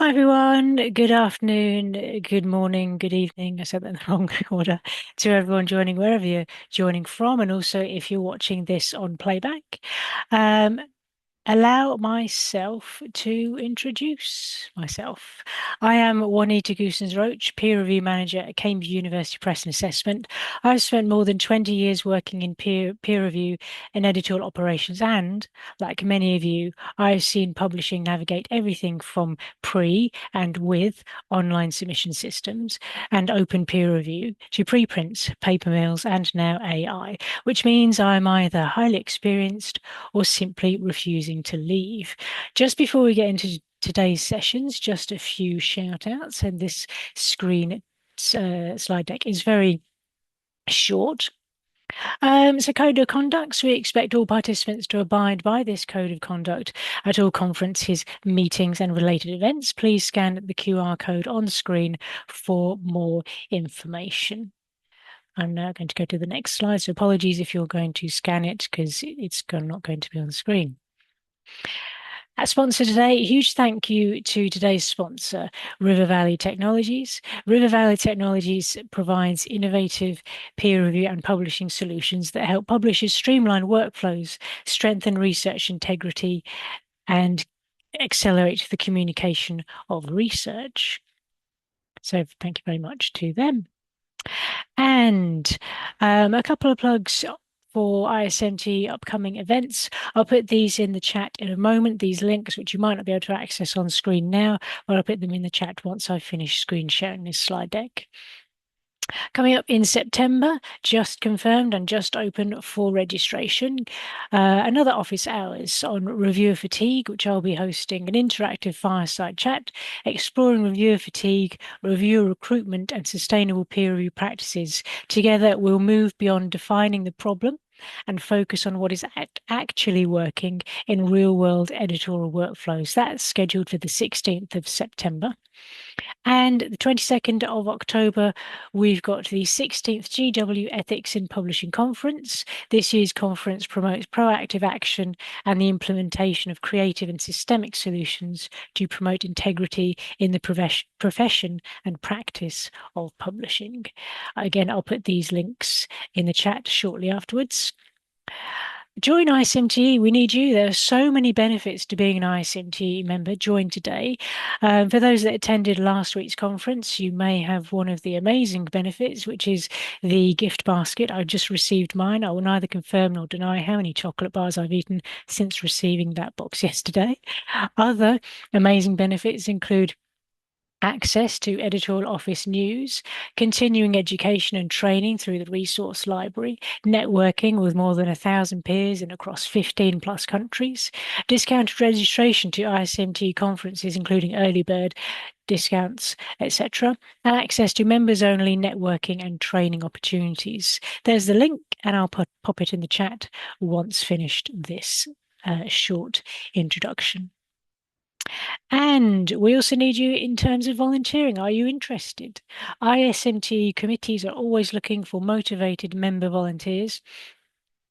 Hi everyone, good afternoon, good morning, good evening. I said that in the wrong order to everyone joining wherever you're joining from, and also if you're watching this on playback. Um, Allow myself to introduce myself. I am Juanita Goosens-Roach, peer review manager at Cambridge University Press and Assessment. I've spent more than 20 years working in peer review and editorial operations, and like many of you, I've seen publishing navigate everything from pre and with online submission systems and open peer review to preprints, paper mills, and now AI, which means I'm either highly experienced or simply refusing to leave. Just before we get into today's sessions, just a few shout outs, and this screen slide deck is very short. So code of conduct, we expect all participants to abide by this code of conduct at all conferences, meetings and related events. Please scan the QR code on screen for more information. I'm now going to go to the next slide. So apologies if you're going to scan it because it's not going to be on the screen. Our sponsor today, huge thank you to today's sponsor, River Valley Technologies. River Valley Technologies provides innovative peer review and publishing solutions that help publishers streamline workflows, strengthen research integrity, and accelerate the communication of research. So thank you very much to them. And a couple of plugs for ISMT upcoming events. I'll put these in the chat in a moment, these links, which you might not be able to access on screen now, but I'll put them in the chat once I finish screen sharing this slide deck. Coming up in September, just confirmed and just open for registration. Another office hours on reviewer fatigue, which I'll be hosting an interactive fireside chat exploring reviewer fatigue, reviewer recruitment, and sustainable peer review practices. Together, we'll move beyond defining the problem and focus on what is actually working in real world editorial workflows. That's scheduled for the 16th of September. And the 22nd of October, we've got the 16th GW Ethics in Publishing Conference. This year's conference promotes proactive action and the implementation of creative and systemic solutions to promote integrity in the profession and practice of publishing. Again, I'll put these links in the chat shortly afterwards. Join ISMTE. We need you. There are so many benefits to being an ISMTE member. Join today. For those that attended last week's conference, you may have one of the amazing benefits, which is the gift basket. I just received mine. I will neither confirm nor deny how many chocolate bars I've eaten since receiving that box yesterday. Other amazing benefits include access to editorial office news, continuing education and training through the resource library, networking with more than 1,000 peers in across 15 plus countries, discounted registration to ISMT conferences, including early bird discounts, etc., and access to members only networking and training opportunities. There's the link, and I'll pop it in the chat once finished this short introduction. And we also need you in terms of volunteering. Are you interested? ISMT committees are always looking for motivated member volunteers.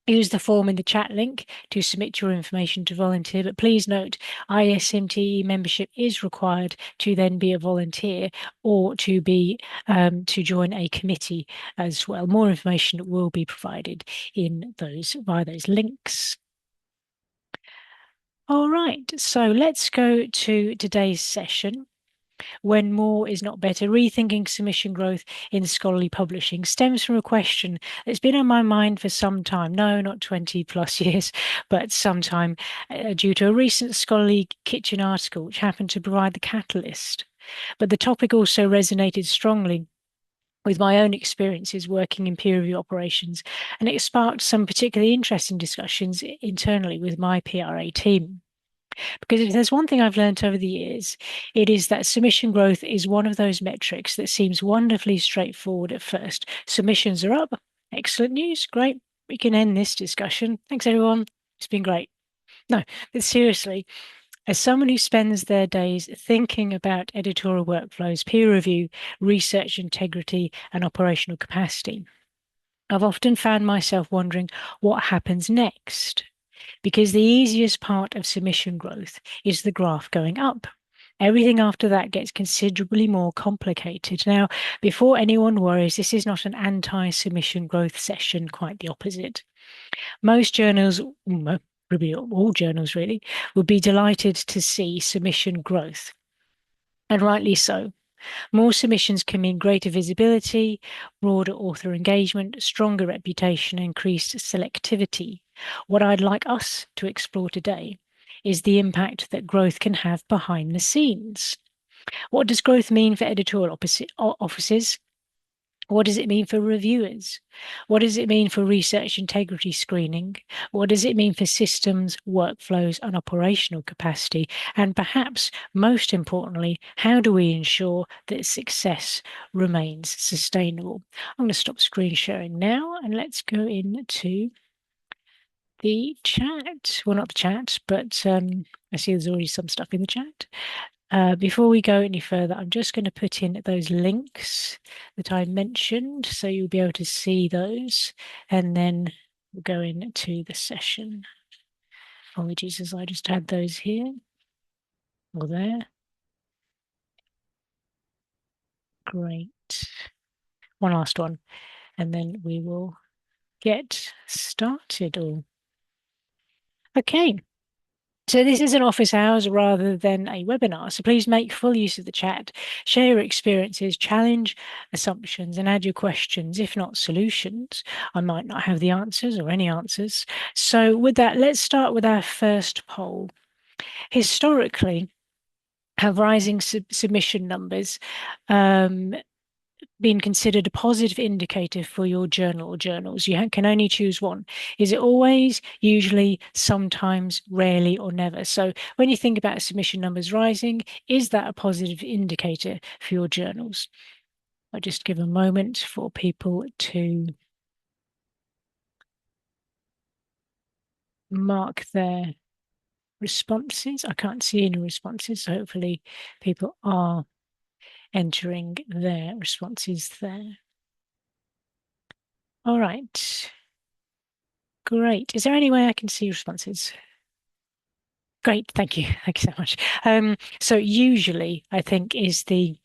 Use the form in the chat link to submit your information to volunteer, but please note ISMT membership is required to then be a volunteer or to be to join a committee as well. More information will be provided in those via those links. All right, so let's go to today's session. When more is not better, rethinking submission growth in scholarly publishing stems from a question that's been on my mind for some time. No, not 20 plus years, but some time due to a recent scholarly kitchen article, which happened to provide the catalyst. But the topic also resonated strongly with my own experiences working in peer review operations, and it sparked some particularly interesting discussions internally with my PRA team. Because if there's one thing I've learned over the years, it is that submission growth is one of those metrics that seems wonderfully straightforward at first. Submissions are up. Excellent news. Great. We can end this discussion. Thanks, everyone. It's been great. No, but seriously, as someone who spends their days thinking about editorial workflows, peer review, research integrity, and operational capacity, I've often found myself wondering what happens next. Because the easiest part of submission growth is the graph going up. Everything after that gets considerably more complicated. Now, before anyone worries, this is not an anti-submission growth session, quite the opposite. Most journals, probably all journals really, would be delighted to see submission growth, and rightly so. More submissions can mean greater visibility, broader author engagement, stronger reputation, increased selectivity. What I'd like us to explore today is the impact that growth can have behind the scenes. What does growth mean for editorial offices? What does it mean for reviewers? What does it mean for research integrity screening? What does it mean for systems, workflows, and operational capacity? And perhaps most importantly, how do we ensure that success remains sustainable? I'm going to stop screen sharing now and let's go into the chat. Well, not the chat, but I see there's already some stuff in the chat. Before we go any further, I'm just going to put in those links that I mentioned so you'll be able to see those and then we'll go into the session. Apologies as I just had those here or there. Great. One last one and then we will get started. Okay. So this is an office hours rather than a webinar. So please make full use of the chat, share your experiences, challenge assumptions, and add your questions, if not solutions. I might not have the answers or any answers. So with that, let's start with our first poll. Historically, have rising submission numbers been considered a positive indicator for your journal or journals? You can only choose one. Is it always, usually, sometimes, rarely, or never? So when you think about submission numbers rising, is that a positive indicator for your journals? I'll just give a moment for people to mark their responses. I can't see any responses, so hopefully people are entering their responses there. All right. Great. Is there any way I can see responses? Great, thank you. Thank you so much. So usually, I think is the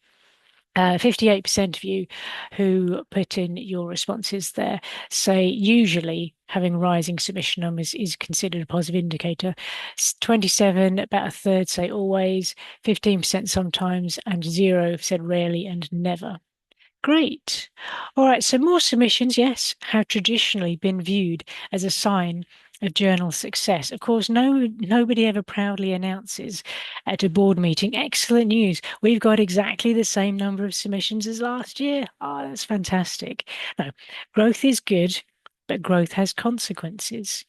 58% of you who put in your responses there say usually having rising submission numbers is considered a positive indicator. 27, about a third say always, 15% sometimes, and 0 said rarely and never. Great. All right, so more submissions, yes, have traditionally been viewed as a sign of journal success. Of course, nobody ever proudly announces at a board meeting, excellent news, we've got exactly the same number of submissions as last year. Oh, that's fantastic. No, growth is good, but growth has consequences.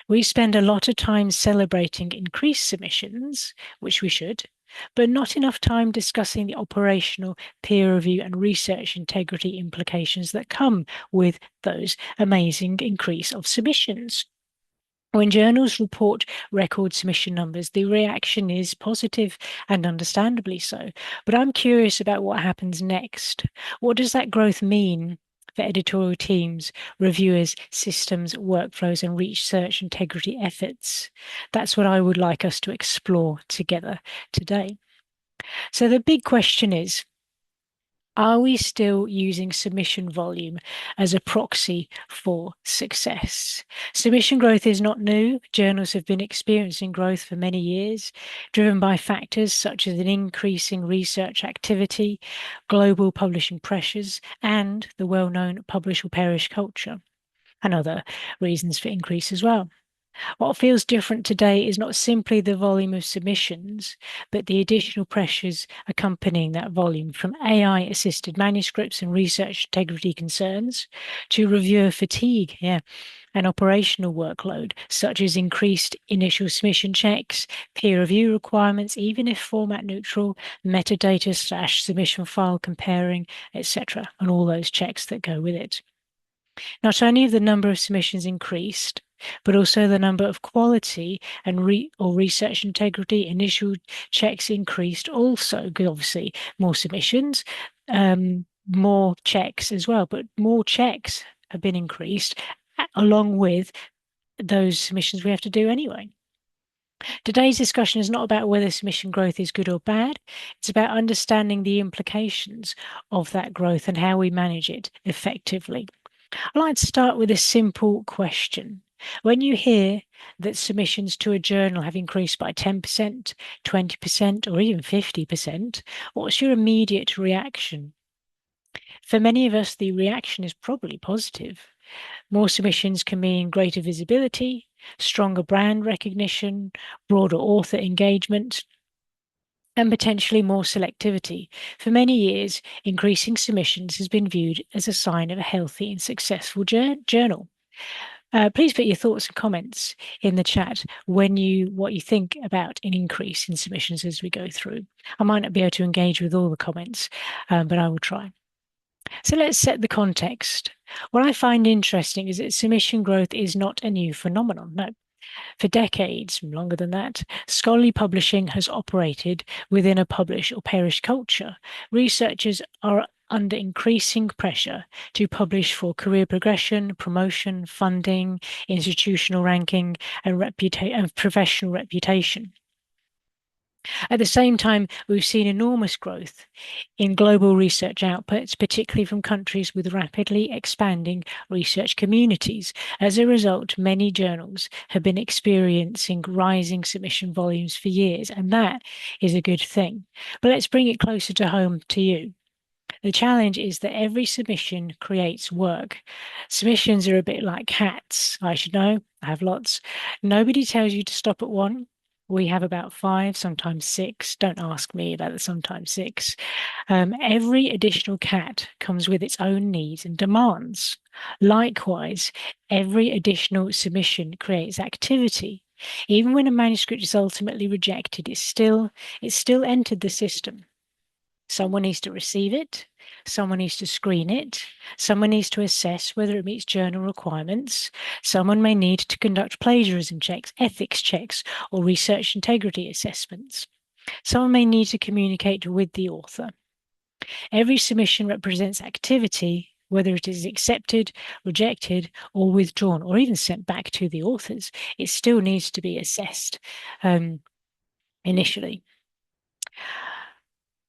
We spend a lot of time celebrating increased submissions, which we should, but not enough time discussing the operational peer review and research integrity implications that come with those amazing increase of submissions. When journals report record submission numbers, the reaction is positive and understandably so. But I'm curious about what happens next. What does that growth mean for editorial teams, reviewers, systems, workflows, and research integrity efforts? That's what I would like us to explore together today. So the big question is, are we still using submission volume as a proxy for success? Submission growth is not new. Journals have been experiencing growth for many years, driven by factors such as an increasing research activity, global publishing pressures, and the well-known publish or perish culture, and other reasons for increase as well. What feels different today is not simply the volume of submissions, but the additional pressures accompanying that volume, from AI-assisted manuscripts and research integrity concerns to reviewer fatigue, and operational workload, such as increased initial submission checks, peer review requirements, even if format neutral, metadata/submission file comparing, etc., and all those checks that go with it. Not only have the number of submissions increased, but also the number of quality and research integrity initial checks increased also, because obviously more submissions, more checks as well, but more checks have been increased along with those submissions we have to do anyway. Today's discussion is not about whether submission growth is good or bad. It's about understanding the implications of that growth and how we manage it effectively. I'd like to start with a simple question. When you hear that submissions to a journal have increased by 10%, 20%, or even 50%, what's your immediate reaction? For many of us, the reaction is probably positive. More submissions can mean greater visibility, stronger brand recognition, broader author engagement, and potentially more selectivity. For many years, increasing submissions has been viewed as a sign of a healthy and successful journal. Please put your thoughts and comments in the chat what you think about an increase in submissions as we go through. I might not be able to engage with all the comments, but I will try. So let's set the context. What I find interesting is that submission growth is not a new phenomenon. No, for decades, longer than that, scholarly publishing has operated within a publish or perish culture. Researchers are under increasing pressure to publish for career progression, promotion, funding, institutional ranking, and professional reputation. At the same time, we've seen enormous growth in global research outputs, particularly from countries with rapidly expanding research communities. As a result, many journals have been experiencing rising submission volumes for years, and that is a good thing. But let's bring it closer to home to you. The challenge is that every submission creates work. Submissions are a bit like cats. I should know, I have lots. Nobody tells you to stop at one. We have about five, sometimes six. Don't ask me about the sometimes six. Every additional cat comes with its own needs and demands. Likewise, every additional submission creates activity. Even when a manuscript is ultimately rejected, it's still entered the system. Someone needs to receive it. Someone needs to screen it. Someone needs to assess whether it meets journal requirements. Someone may need to conduct plagiarism checks, ethics checks, or research integrity assessments. Someone may need to communicate with the author. Every submission represents activity, whether it is accepted, rejected, or withdrawn, or even sent back to the authors. It still needs to be assessed initially.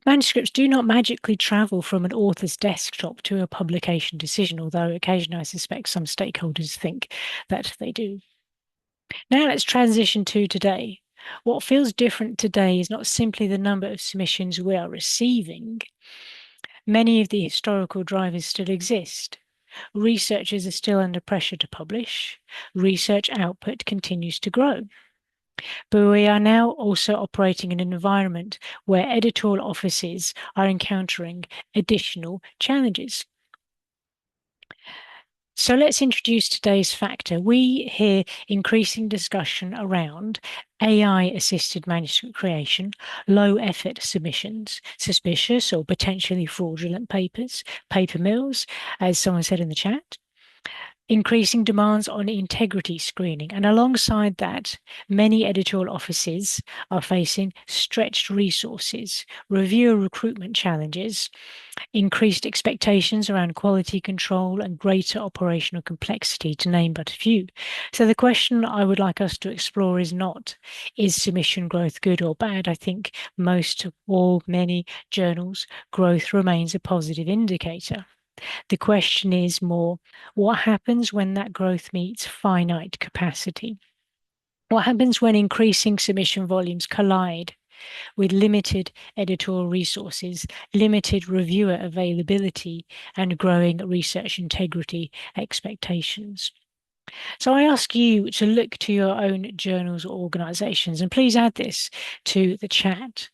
Manuscripts do not magically travel from an author's desktop to a publication decision, although occasionally I suspect some stakeholders think that they do. Now let's transition to today. What feels different today is not simply the number of submissions we are receiving. Many of the historical drivers still exist. Researchers are still under pressure to publish. Research output continues to grow. But we are now also operating in an environment where editorial offices are encountering additional challenges. So let's introduce today's factor. We hear increasing discussion around AI-assisted manuscript creation, low-effort submissions, suspicious or potentially fraudulent papers, paper mills, as someone said in the chat, increasing demands on integrity screening. And alongside that, many editorial offices are facing stretched resources, reviewer recruitment challenges, increased expectations around quality control, and greater operational complexity, to name but a few. So the question I would like us to explore is not, is submission growth good or bad? I think most or many journals, growth remains a positive indicator. The question is more, what happens when that growth meets finite capacity? What happens when increasing submission volumes collide with limited editorial resources, limited reviewer availability, and growing research integrity expectations? So I ask you to look to your own journals or organizations, and please add this to the chat.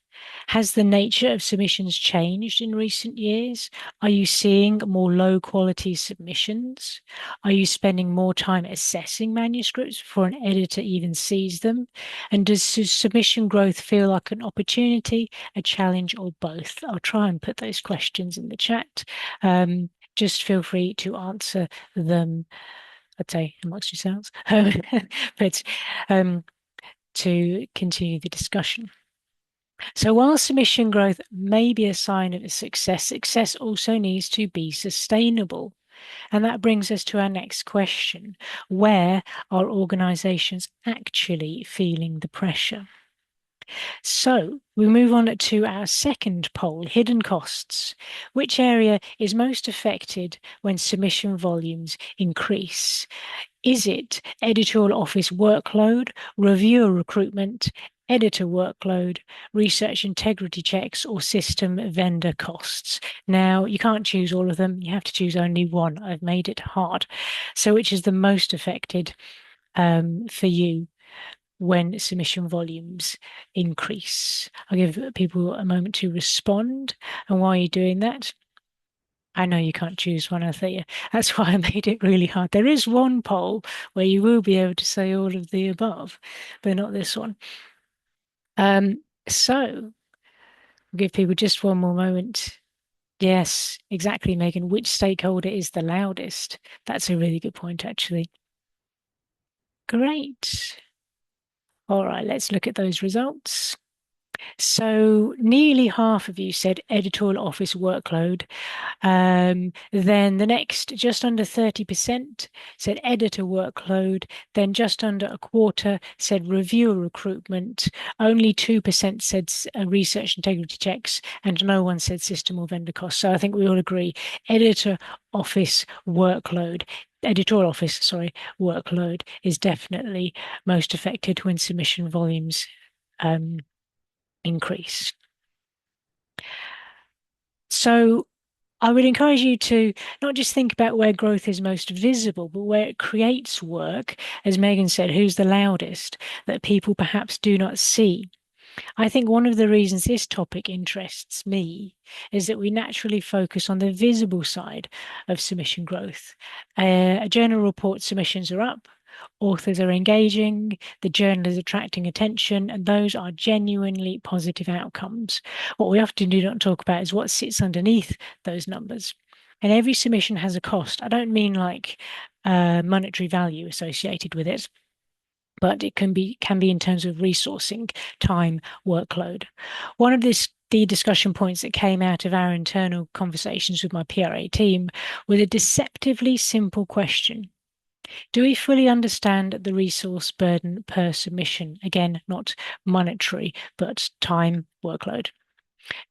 Has the nature of submissions changed in recent years? Are you seeing more low quality submissions? Are you spending more time assessing manuscripts before an editor even sees them? And does submission growth feel like an opportunity, a challenge, or both? I'll try and put those questions in the chat. Just feel free to answer them, I'd say amongst yourselves, but to continue the discussion. So while submission growth may be a sign of a success, success also needs to be sustainable. And that brings us to our next question. Where are organizations actually feeling the pressure? So we move on to our second poll, hidden costs. Which area is most affected when submission volumes increase? Is it editorial office workload, reviewer recruitment, editor workload, research integrity checks, or system vendor costs? Now, you can't choose all of them. You have to choose only one. I've made it hard. So, which is the most affected for you when submission volumes increase? I'll give people a moment to respond. And while you're doing that, I know you can't choose one, Althea. That's why I made it really hard. There is one poll where you will be able to say all of the above, but not this one. So give people just one more moment. Yes, exactly, Megan. Which stakeholder is the loudest? That's a really good point, actually. Great. All right, let's look at those results. So nearly half of you said editorial office workload. Then the next, just under 30% said editor workload. Then just under a quarter said reviewer recruitment. Only 2% said research integrity checks, and no one said system or vendor costs. So I think we all agree editor office workload. Editorial office, sorry, workload is definitely most affected when submission volumes increase. So I would encourage you to not just think about where growth is most visible, but where it creates work, as Megan said, who's the loudest, that people perhaps do not see. I think one of the reasons this topic interests me is that we naturally focus on the visible side of submission growth. A journal report submissions are up, authors are engaging, the journal is attracting attention, and those are genuinely positive outcomes. What we often do not talk about is what sits underneath those numbers. And every submission has a cost. I don't mean like monetary value associated with it, but it can be in terms of resourcing, time, workload. One of the discussion points that came out of our internal conversations with my PRA team was a deceptively simple question. Do we fully understand the resource burden per submission? Again, not monetary, but time, workload.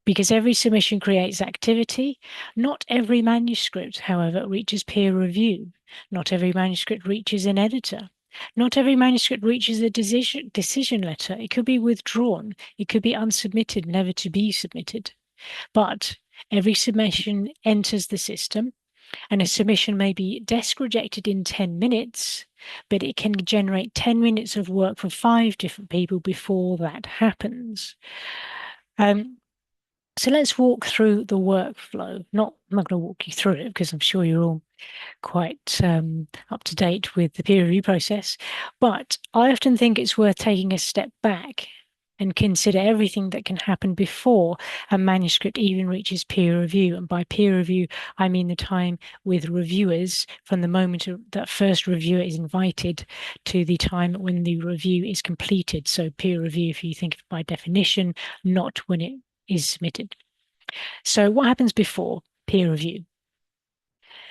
Because every submission creates activity, not every manuscript, however, reaches peer review. Not every manuscript reaches an editor. Not every manuscript reaches a decision letter. It could be withdrawn. It could be unsubmitted, never to be submitted. But every submission enters the system, and a submission may be desk rejected in 10 minutes, but it can generate 10 minutes of work for 5 different people before that happens. So let's walk through the workflow. I'm not going to walk you through it because I'm sure you're all quite up to date with the peer review process. But I often think it's worth taking a step back and consider everything that can happen before a manuscript even reaches peer review. And by peer review, I mean the time with reviewers from the moment that first reviewer is invited to the time when the review is completed. So peer review, if you think of it by definition, not when it is submitted. So what happens before peer review?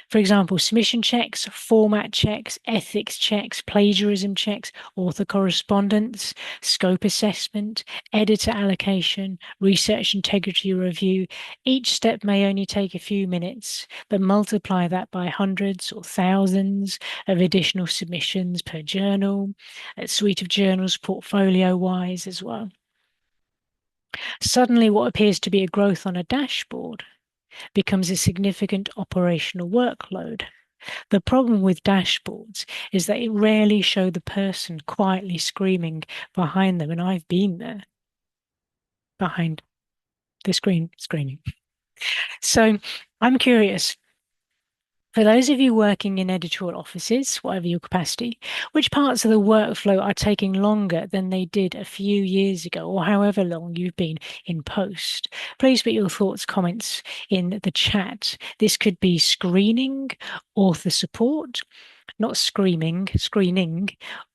For example, submission checks, format checks, ethics checks, plagiarism checks, author correspondence, scope assessment, editor allocation, research integrity review. Each step may only take a few minutes, but multiply that by hundreds or thousands of additional submissions per journal, a suite of journals portfolio-wise as well. Suddenly, what appears to be a growth on a dashboard becomes a significant operational workload. The problem with dashboards is that it rarely shows the person quietly screaming behind them, and I've been there behind the screen screaming. So I'm curious, for those of you working in editorial offices, whatever your capacity, which parts of the workflow are taking longer than they did a few years ago, or however long you've been in post? Please put your thoughts, comments in the chat. This could be screening, author support, not screening,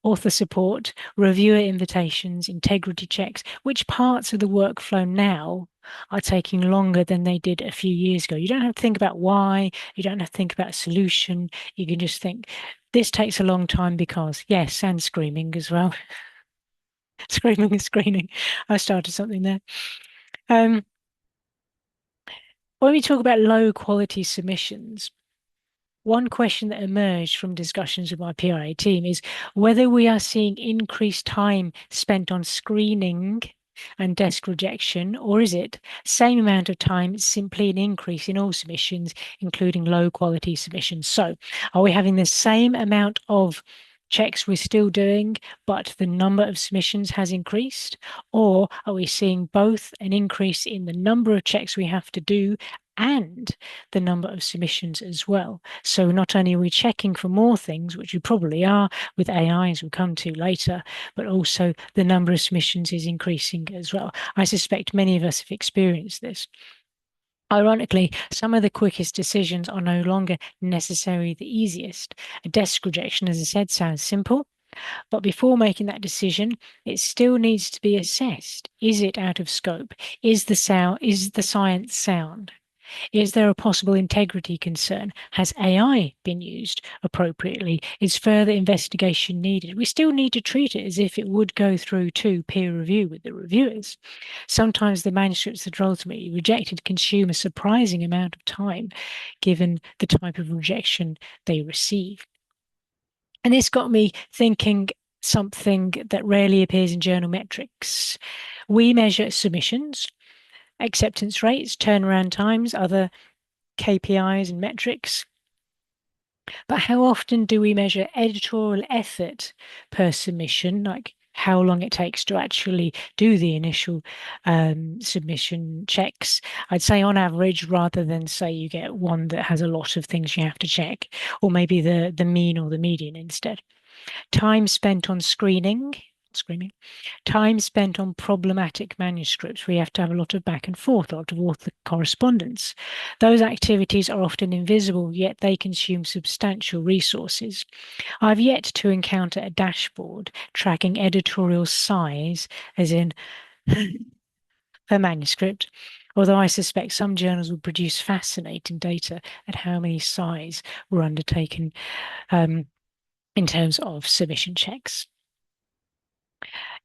author support, reviewer invitations, integrity checks. Which parts of the workflow now are taking longer than they did a few years ago. You don't have to think about why, you don't have to think about a solution. You can just think, this takes a long time because, yes, and screaming as well. Screaming and screening. I started something there. Um, when we talk about low quality submissions, one question that emerged from discussions with my PRA team is whether we are seeing increased time spent on screening and desk rejection, or is it same amount of time, simply an increase in all submissions, including low quality submissions? So, are we having the same amount of checks we're still doing, but the number of submissions has increased? Or are we seeing both an increase in the number of checks we have to do and the number of submissions as well? So not only are we checking for more things, which we probably are with AI, as we'll come to later, but also the number of submissions is increasing as well. I suspect many of us have experienced this. Ironically, some of the quickest decisions are no longer necessarily the easiest. A desk rejection, as I said, sounds simple, but before making that decision, it still needs to be assessed. Is it out of scope? Is the science sound? Is there a possible integrity concern? Has AI been used appropriately? Is further investigation needed? We still need to treat it as if it would go through to peer review with the reviewers. Sometimes the manuscripts that are ultimately rejected consume a surprising amount of time given the type of rejection they receive. And this got me thinking something that rarely appears in journal metrics. We measure submissions, acceptance rates, turnaround times, other KPIs and metrics. But how often do we measure editorial effort per submission, like how long it takes to actually do the initial submission checks? I'd say on average, rather than say you get one that has a lot of things you have to check, or maybe the mean or the median instead. Time spent on screening, time spent on problematic manuscripts. We have to have a lot of back and forth, a lot of author correspondence. Those activities are often invisible, yet they consume substantial resources. I've yet to encounter a dashboard tracking editorial size, as in per manuscript, although I suspect some journals will produce fascinating data at how many size were undertaken in terms of submission checks.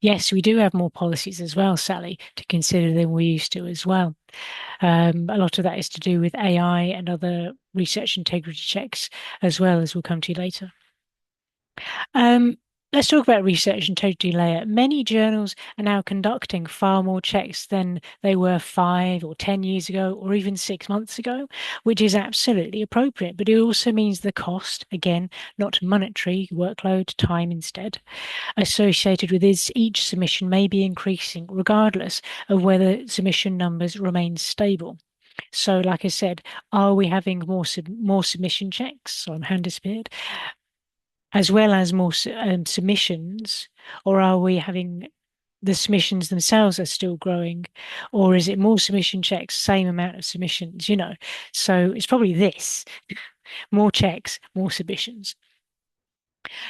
Yes, we do have more policies as well, Sally, to consider than we used to as well. A lot of that is to do with AI and other research integrity checks, as well as we'll come to later. Um, let's talk about research integrity layer. Many journals are now conducting far more checks than they were 5 or 10 years ago, or even 6 months ago, which is absolutely appropriate. But it also means the cost, again, not monetary workload, time instead, associated with each submission may be increasing, regardless of whether submission numbers remain stable. So, like I said, are we having more submission checks? So I'm hand disappeared, as well as more submissions, or are we having the submissions themselves are still growing, or is it more submission checks, same amount of submissions? So it's probably this: more checks, more submissions.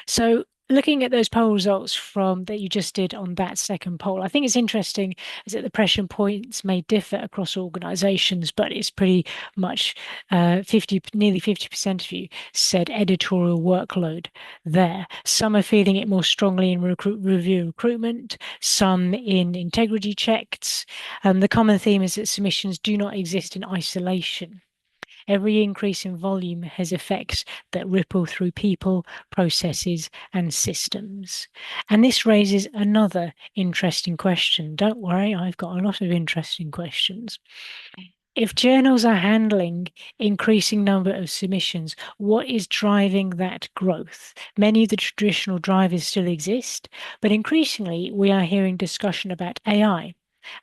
So looking at those poll results from that you just did on that second poll, I think it's interesting is that the pressure points may differ across organizations, but it's pretty much nearly 50% of you said editorial workload there. Some are feeling it more strongly in review recruitment, some in integrity checks. The common theme is that submissions do not exist in isolation. Every increase in volume has effects that ripple through people, processes, and systems. And this raises another interesting question. Don't worry, I've got a lot of interesting questions. If journals are handling increasing number of submissions, what is driving that growth? Many of the traditional drivers still exist, but increasingly we are hearing discussion about AI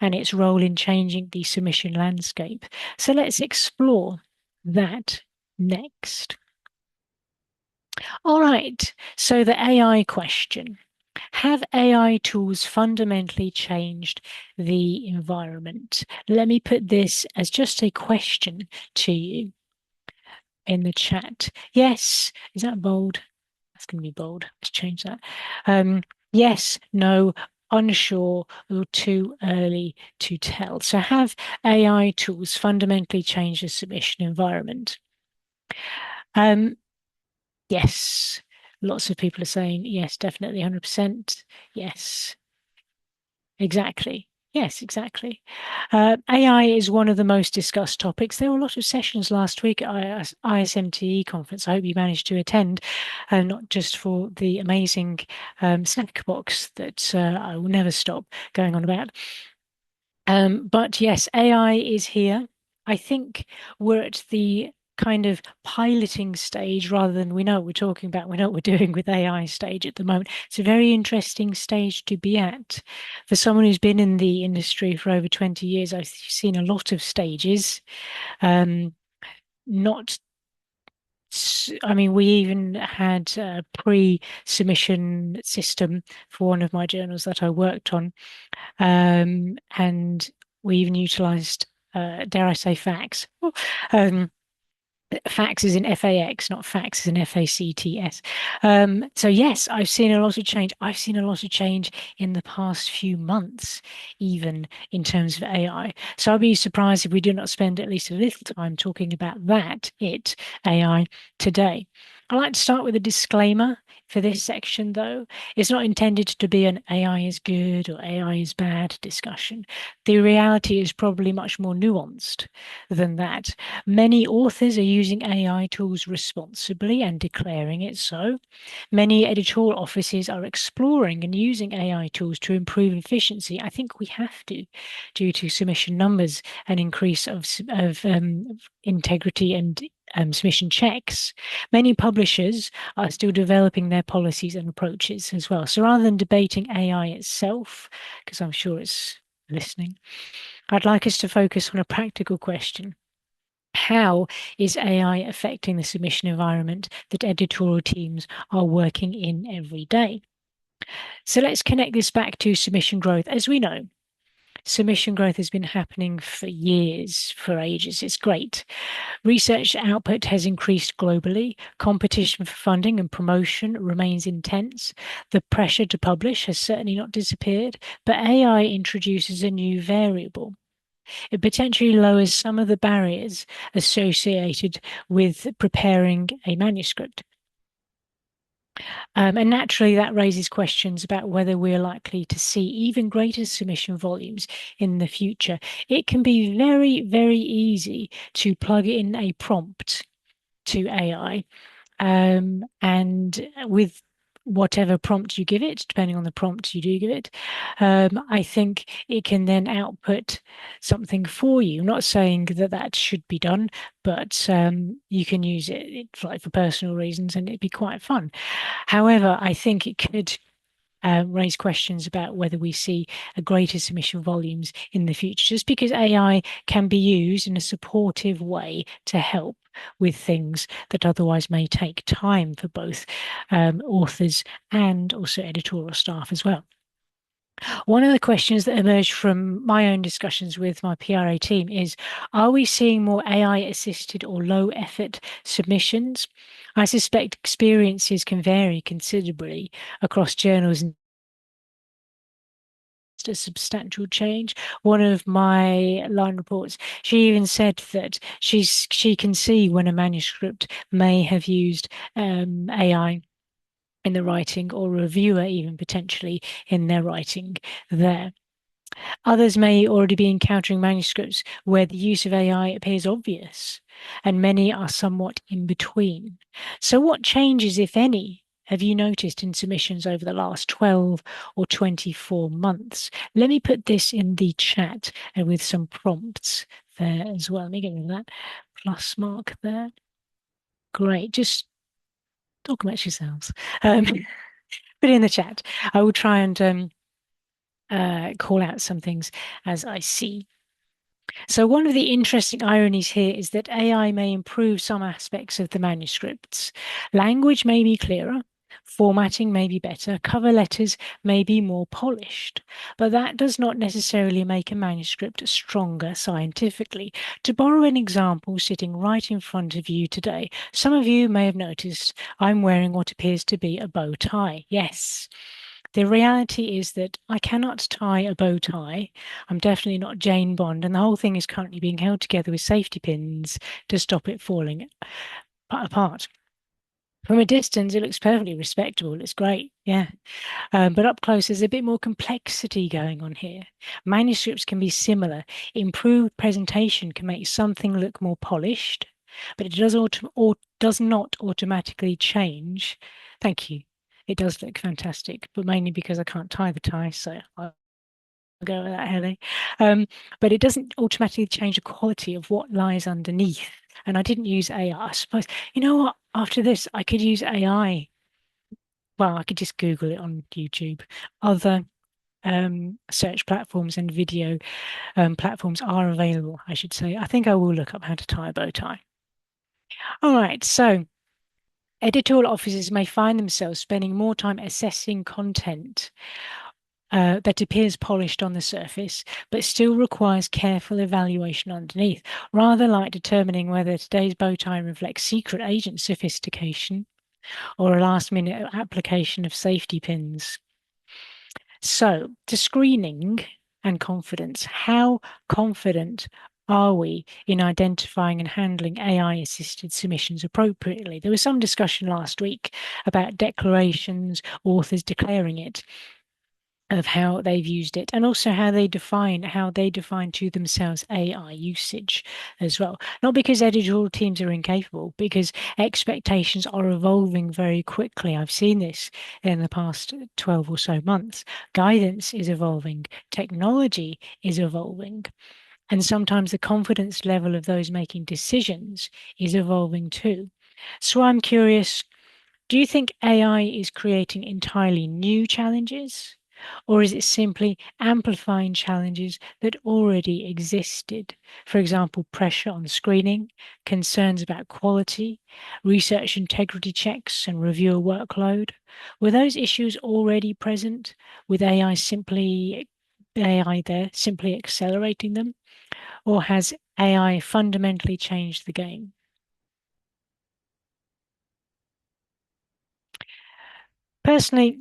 and its role in changing the submission landscape. So let's explore that next. All right, so the AI question. Have AI tools fundamentally changed the environment? Let me put this as just a question to you in the chat. Yes, is that bold? That's going to be bold. Let's change that. Yes, no, unsure, or too early to tell? So have AI tools fundamentally changed the submission environment? Um, yes. Lots of people are saying yes, definitely 100%. Yes. Exactly. Yes, exactly. AI is one of the most discussed topics. There were a lot of sessions last week at ISMTE conference. I hope you managed to attend, and not just for the amazing snack box that I will never stop going on about. But yes, AI is here. I think we're at the kind of piloting stage rather than we know what we're talking about, we know what we're doing with AI stage at the moment. It's a very interesting stage to be at. For someone who's been in the industry for over 20 years, I've seen a lot of stages. Not, I mean, we even had a pre-submission system for one of my journals that I worked on. And we even utilized, dare I say, fax. Um, Fax is in FAX, not fax is in FACTS. So yes, I've seen a lot of change. I've seen a lot of change in the past few months, even in terms of AI. So I'd be surprised if we do not spend at least a little time talking about AI today. I like to start with a disclaimer for this section, though. It's not intended to be an AI is good or AI is bad discussion. The reality is probably much more nuanced than that. Many authors are using AI tools responsibly and declaring it so. Many editorial offices are exploring and using AI tools to improve efficiency. I think we have to, due to submission numbers and increase of integrity and submission checks. Many publishers are still developing their policies and approaches as well. So rather than debating AI itself, because I'm sure it's listening, I'd like us to focus on a practical question. How is AI affecting the submission environment that editorial teams are working in every day? So let's connect this back to submission growth. As we know, submission growth has been happening for years, for ages. It's great. Research output has increased globally. Competition for funding and promotion remains intense. The pressure to publish has certainly not disappeared, but AI introduces a new variable. It potentially lowers some of the barriers associated with preparing a manuscript. And naturally, that raises questions about whether we're likely to see even greater submission volumes in the future. It can be very, very easy to plug in a prompt to AI, and with whatever prompt you give it, depending on the prompt you do give it, I think it can then output something for you. I'm not saying that that should be done, but you can use it like for personal reasons, and it'd be quite fun. However, I think it could raise questions about whether we see a greater submission volumes in the future, just because AI can be used in a supportive way to help with things that otherwise may take time for both authors and also editorial staff as well. One of the questions that emerged from my own discussions with my PRA team is, are we seeing more AI assisted or low effort submissions? I suspect experiences can vary considerably across journals and a substantial change. One of my line reports, she even said that she can see when a manuscript may have used AI in the writing, or a reviewer even potentially in their writing there. Others may already be encountering manuscripts where the use of AI appears obvious, and many are somewhat in between. So, what changes, if any, have you noticed in submissions over the last 12 or 24 months? Let me put this in the chat and with some prompts there as well. Let me get rid of that plus mark there. Great. Just talk amongst yourselves. Put it in the chat. I will try and call out some things as I see. So, one of the interesting ironies here is that AI may improve some aspects of the manuscripts. Language may be clearer, formatting may be better, cover letters may be more polished, but that does not necessarily make a manuscript stronger scientifically. To borrow an example sitting right in front of you today, some of you may have noticed I'm wearing what appears to be a bow tie. Yes. The reality is that I cannot tie a bow tie. I'm definitely not Jane Bond, and the whole thing is currently being held together with safety pins to stop it falling apart. From a distance, it looks perfectly respectable. It's great. Yeah. But up close, there's a bit more complexity going on here. Manuscripts can be similar. Improved presentation can make something look more polished, but it does not automatically change. Thank you. It does look fantastic, but mainly because I can't tie the tie, so I'll go with that, Helly. But it doesn't automatically change the quality of what lies underneath. And I didn't use AI. I suppose, you know what? After this, I could use AI. Well, I could just Google it on YouTube. Other search platforms and video platforms are available, I should say. I think I will look up how to tie a bow tie. All right, so editorial officers may find themselves spending more time assessing content that appears polished on the surface, but still requires careful evaluation underneath, rather like determining whether today's bow tie reflects secret agent sophistication or a last minute application of safety pins. So, to screening and confidence, how confident are we in identifying and handling AI assisted submissions appropriately? There was some discussion last week about declarations, authors declaring it, of how they've used it, and also how they define to themselves AI usage as well. Not because editorial teams are incapable, because expectations are evolving very quickly. I've seen this in the past 12 or so months. Guidance is evolving, technology is evolving, and sometimes the confidence level of those making decisions is evolving too. So I'm curious, do you think AI is creating entirely new challenges, or is it simply amplifying challenges that already existed? For example, pressure on screening, concerns about quality, research integrity checks, and reviewer workload. Were those issues already present with AI there simply accelerating them, or has AI fundamentally changed the game? Personally,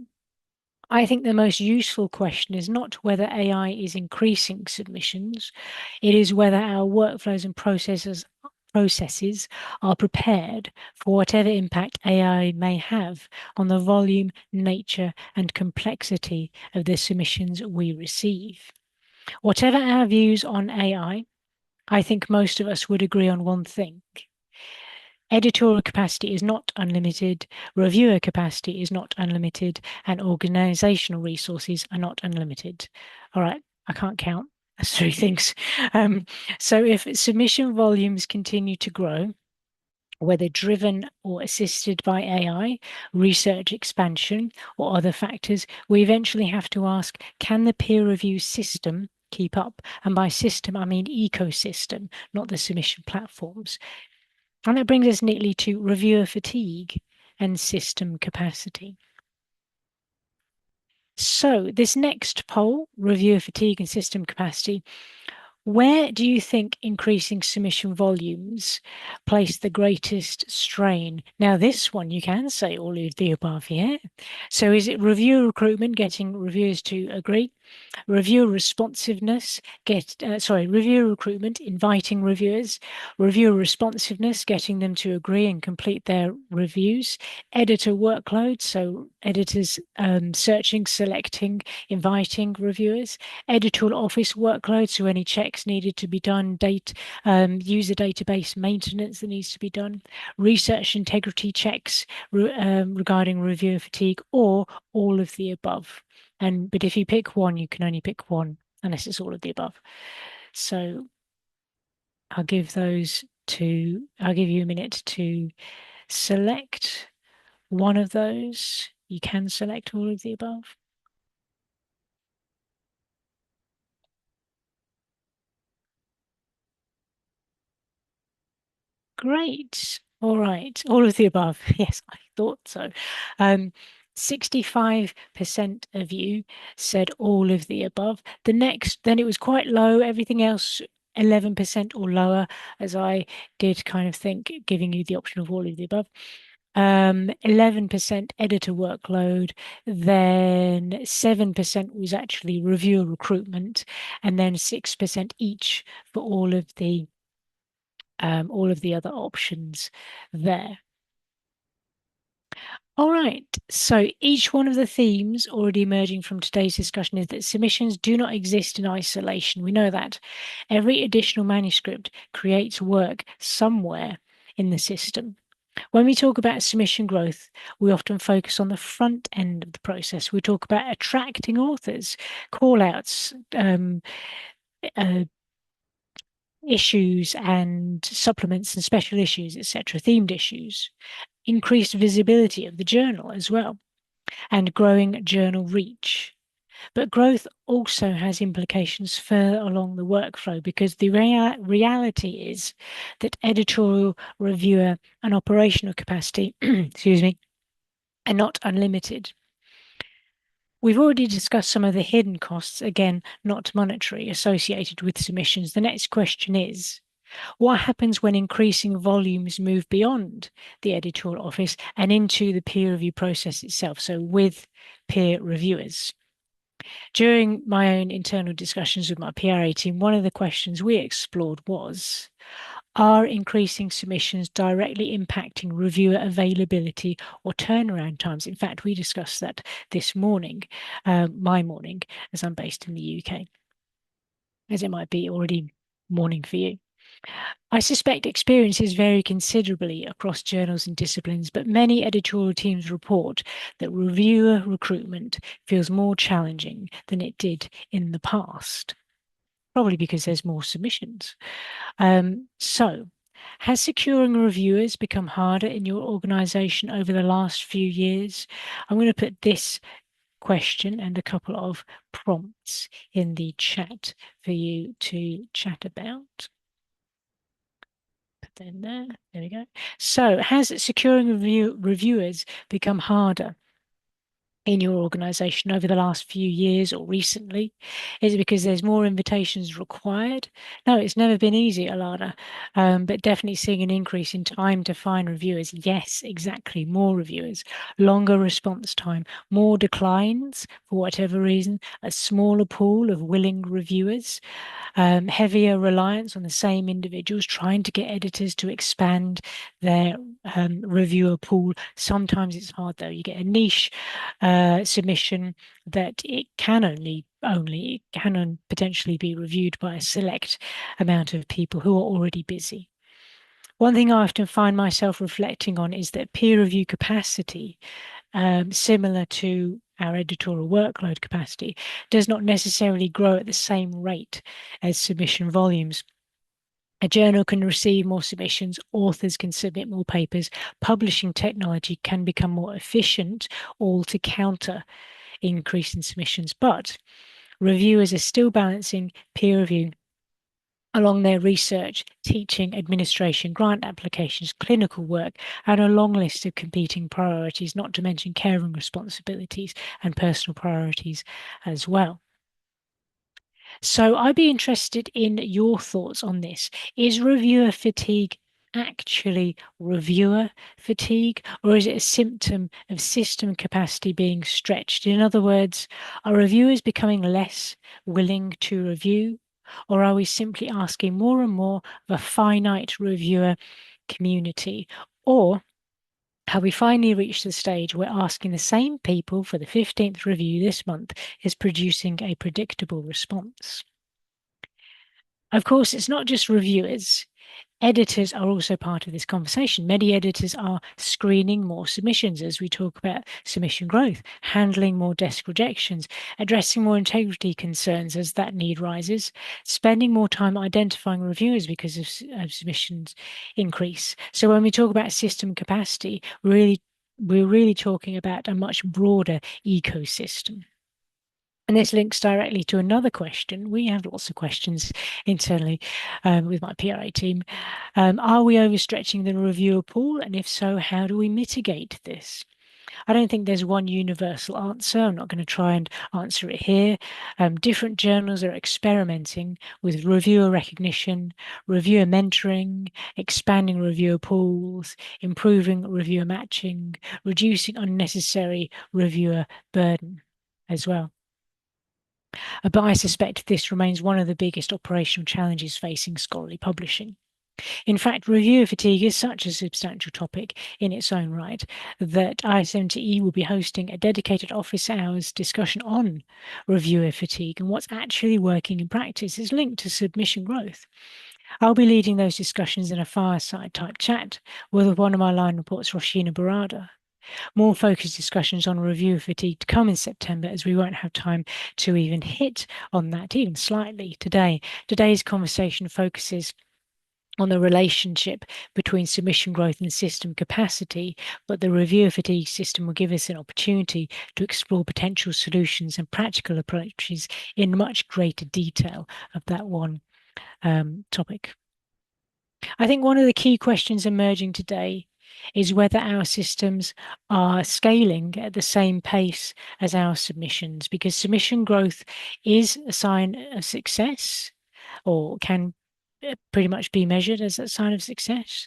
I think the most useful question is not whether AI is increasing submissions, it is whether our workflows and processes are prepared for whatever impact AI may have on the volume, nature, and complexity of the submissions we receive. Whatever our views on I think most of us would agree on one thing. Editorial capacity is not unlimited, reviewer capacity is not unlimited, and organizational resources are not unlimited. All right, I can't count. That's three things. Um, so if submission volumes continue to grow, whether driven or assisted by AI, research expansion, or other factors, we eventually have to ask, can the peer review system keep up? And by system, I mean ecosystem, not the submission platforms. And that brings us neatly to reviewer fatigue and system capacity. So, this next poll, reviewer fatigue and system capacity, where do you think increasing submission volumes place the greatest strain? Now, this one you can say all of the above here. So, is it reviewer recruitment, getting reviewers to agree? Reviewer responsiveness, reviewer recruitment, inviting reviewers, reviewer responsiveness, getting them to agree and complete their reviews, editor workload, so editors searching, selecting, inviting reviewers, editorial office workload, so any checks needed to be done, user database maintenance that needs to be done, research integrity checks regarding reviewer fatigue, or all of the above. But if you pick one, you can only pick one unless it's all of the above. So I'll give you a minute to select one of those. You can select all of the above. Great. All right. All of the above. Yes, I thought so. 65% of you said all of the above. Then it was quite low. Everything else, 11% or lower, as I did kind of think, giving you the option of all of the above. 11% editor workload, then 7% was actually reviewer recruitment, and then 6% each for all of the other options there. All right, so each one of the themes already emerging from today's discussion is that submissions do not exist in isolation. We know that. Every additional manuscript creates work somewhere in the system. When we talk about submission growth, we often focus on the front end of the process. We talk about attracting authors, call outs, uh, issues and supplements and special issues, etc., themed issues, increased visibility of the journal as well, and growing journal reach. But growth also has implications further along the workflow because the reality is that editorial, reviewer, and operational capacity, excuse me, are not unlimited. We've already discussed some of the hidden costs, again, not monetary, associated with submissions. The next question is, what happens when increasing volumes move beyond the editorial office and into the peer review process itself? So with peer reviewers. During my own internal discussions with my PRA team, one of the questions we explored was, are increasing submissions directly impacting reviewer availability or turnaround times? In fact, we discussed that this morning, my morning, as I'm based in the UK, as it might be already morning for you. I suspect experiences vary considerably across journals and disciplines, but many editorial teams report that reviewer recruitment feels more challenging than it did in the past, probably because there's more submissions. So, has securing reviewers become harder in your organization over the last few years? I'm going to put this question and a couple of prompts in the chat for you to chat about. Put that in there. There we go. So, has securing reviewers become harder in your organization over the last few years or recently? Is it because there's more invitations required? No, it's never been easy, Alana, but definitely seeing an increase in time to find reviewers. Yes, exactly. More reviewers, longer response time, more declines for whatever reason, a smaller pool of willing reviewers, heavier reliance on the same individuals, trying to get editors to expand their reviewer pool. Sometimes it's hard though. You get a niche submission that it can potentially be reviewed by a select amount of people who are already busy. One thing I often find myself reflecting on is that peer review capacity, similar to our editorial workload capacity, does not necessarily grow at the same rate as submission volumes. A journal can receive more submissions, authors can submit more papers, publishing technology can become more efficient, all to counter increase in submissions. But reviewers are still balancing peer review along their research, teaching, administration, grant applications, clinical work, and a long list of competing priorities, not to mention caring responsibilities and personal priorities as well. So I'd be interested in your thoughts on this. Is reviewer fatigue actually reviewer fatigue, or is it a symptom of system capacity being stretched? In other words, are reviewers becoming less willing to review, or are we simply asking more and more of a finite reviewer community? Or have we finally reached the stage where asking the same people for the 15th review this month is producing a predictable response? Of course, it's not just reviewers. Editors are also part of this conversation. Many editors are screening more submissions as we talk about submission growth, handling more desk rejections, addressing more integrity concerns as that need rises, spending more time identifying reviewers because of submissions increase. So when we talk about system capacity, we're really talking about a much broader ecosystem. And this links directly to another question. We have lots of questions internally with my PRA team. Are we overstretching the reviewer pool? And if so, how do we mitigate this? I don't think there's one universal answer. I'm not going to try and answer it here. Different journals are experimenting with reviewer recognition, reviewer mentoring, expanding reviewer pools, improving reviewer matching, reducing unnecessary reviewer burden as well. But I suspect this remains one of the biggest operational challenges facing scholarly publishing. In fact, reviewer fatigue is such a substantial topic in its own right that ISMTE will be hosting a dedicated office hours discussion on reviewer fatigue and what's actually working in practice is linked to submission growth. I'll be leading those discussions in a fireside type chat with one of my line reports, Roshina Barada. More focused discussions on reviewer fatigue to come in September, as we won't have time to even hit on that even slightly today. Today's conversation focuses on the relationship between submission growth and system capacity, but the reviewer fatigue system will give us an opportunity to explore potential solutions and practical approaches in much greater detail of that one topic. I think one of the key questions emerging today is whether our systems are scaling at the same pace as our submissions, because submission growth is a sign of success or can pretty much be measured as a sign of success.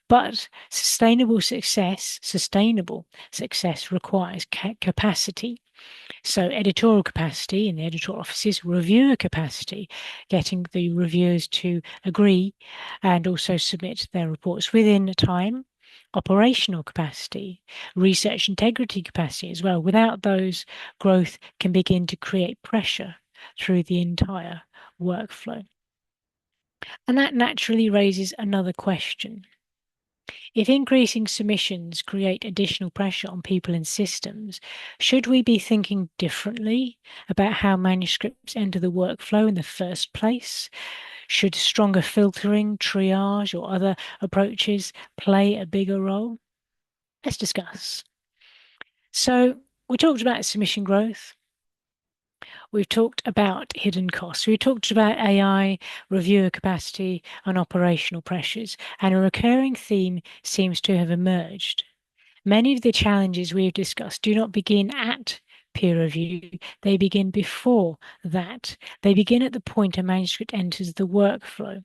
But sustainable success requires capacity. So editorial capacity in the editorial offices, reviewer capacity, getting the reviewers to agree and also submit their reports within time, operational capacity, research integrity capacity as well. Without those, growth can begin to create pressure through the entire workflow. And that naturally raises another question. If increasing submissions create additional pressure on people and systems, should we be thinking differently about how manuscripts enter the workflow in the first place? Should stronger filtering, triage, or other approaches play a bigger role? Let's discuss. So, we talked about submission growth. We've talked about hidden costs. We talked about AI, reviewer capacity, and operational pressures. And a recurring theme seems to have emerged. Many of the challenges we have discussed do not begin at peer review, they begin before that. They begin at the point a manuscript enters the workflow.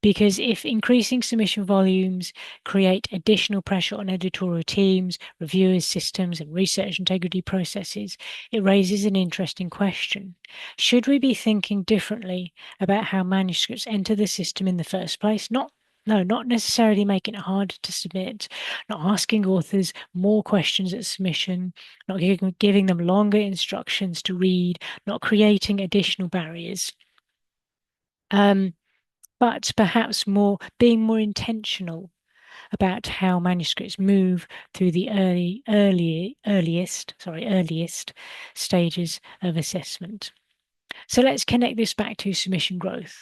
Because if increasing submission volumes create additional pressure on editorial teams, reviewers, systems, and research integrity processes, it raises an interesting question. Should we be thinking differently about how manuscripts enter the system in the first place? Not necessarily making it harder to submit, not asking authors more questions at submission, not giving them longer instructions to read, not creating additional barriers. But perhaps being more intentional about how manuscripts move through the earliest stages of assessment. So let's connect this back to submission growth.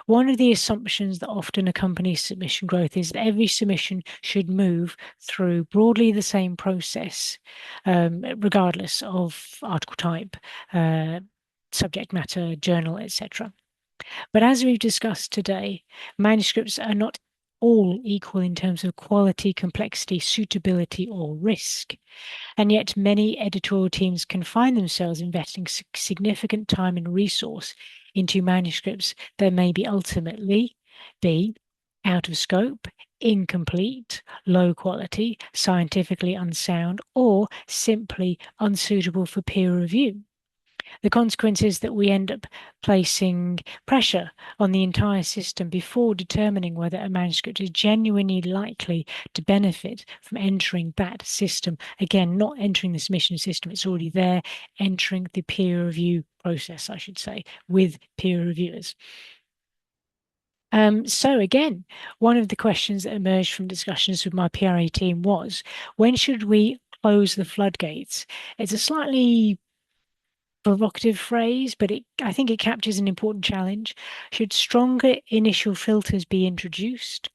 One of the assumptions that often accompanies submission growth is that every submission should move through broadly the same process, regardless of article type, subject matter, journal, etc. But as we've discussed today, manuscripts are not all equal in terms of quality, complexity, suitability, or risk. And yet, many editorial teams can find themselves investing significant time and resource into manuscripts that may ultimately be out of scope, incomplete, low quality, scientifically unsound, or simply unsuitable for peer review. The consequence is that we end up placing pressure on the entire system before determining whether a manuscript is genuinely likely to benefit from entering that system. Again, not entering the submission system, it's already there, entering the peer review process, I should say, with peer reviewers. So again, one of the questions that emerged from discussions with my PRA team was, when should we close the floodgates? It's a slightly provocative phrase, but I think it captures an important challenge. Should stronger initial filters be introduced?